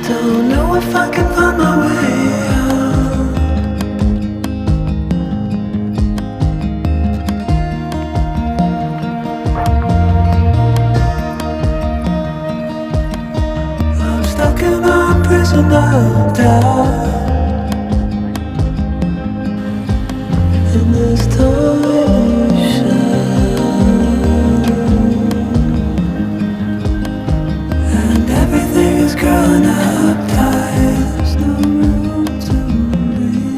don't know if I can find my way out. I'm stuck in a prison of doubt. In this torsion, and everything is growing up tight. There's no room to breathe,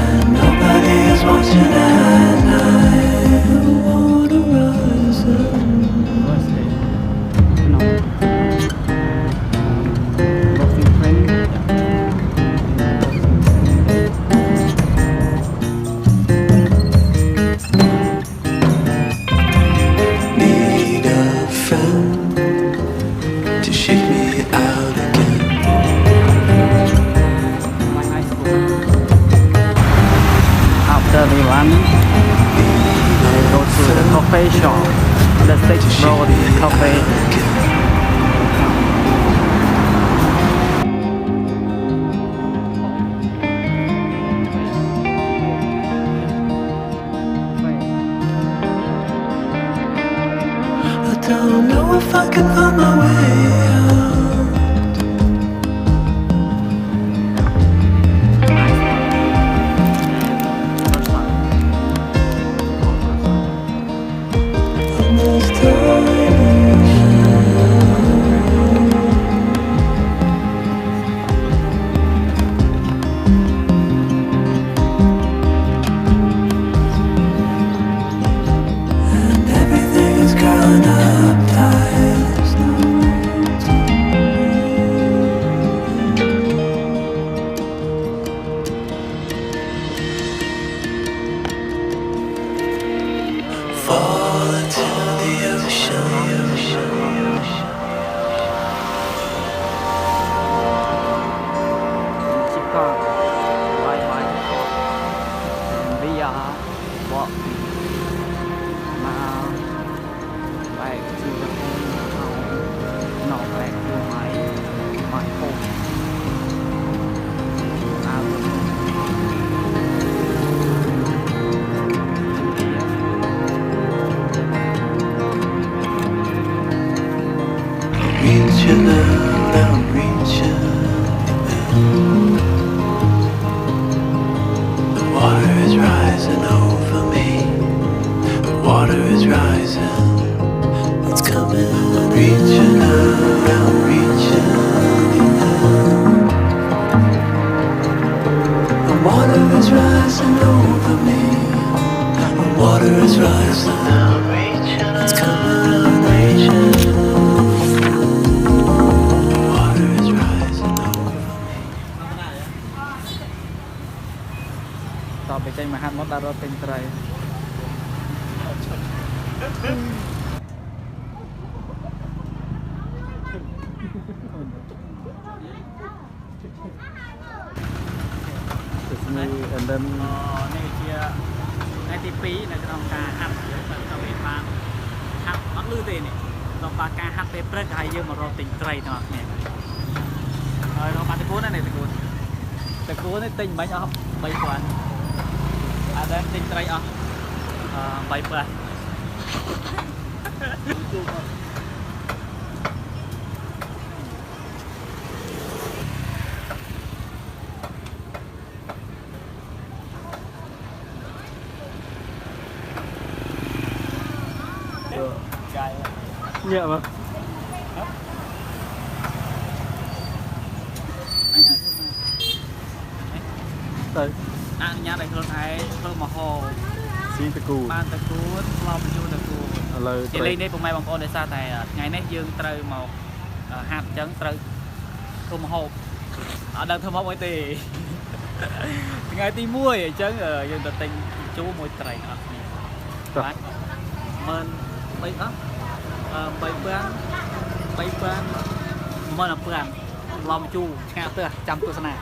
and nobody is watching at night. I wanna rise up. Need a friend to shake me out again. After the run, I go to the coffee shop, the State Road Cafe. I don't know if I can find my way out. In this torsion, and everything is growing up tight. There's no room to breathe. Fall into the ocean. Chicago, bye. And we are walking now back to the home, not back to my home. Reaching out, I'm reaching. The water is rising over me. The water is rising. It's coming. I'm reaching out, I'm reaching. The water is rising over me. The water is rising. I'm reaching. It's coming. I'm reaching. The water is rising over me. តបទៅចេញមកហាត់មកដល់រត់ទិញត្រី It's me and then នេះជាថ្ងៃទី2នៅក្នុងការហាត់យើងទៅវិញបានហាត់អត់លឺទេនេះដល់បាការហាត់ពេលព្រឹកហើយយើងមករកទិញត្រីទាំងអស់គ្នាហើយរកបានតកូននេះតកូននេះទិញមិញអស់ 3000 អាដែរទិញត្រីអស់ 3000 nhựa mà tới anh nhá đây luôn thấy thôi mà hồ xin tơ cù ban tơ cú lo bên tơ cú lời chị lên đây cùng mày bằng con để xa tại ngày nay dương trời màu hạt trắng trời thôi mà hồ ở đang thơm mốc ấy thì ngày tí mua vậy chứ dương tơ tình chú môi trời đó mình bây ấp bây ban mình là phượng lòng chu ngã tơ trăm tu sana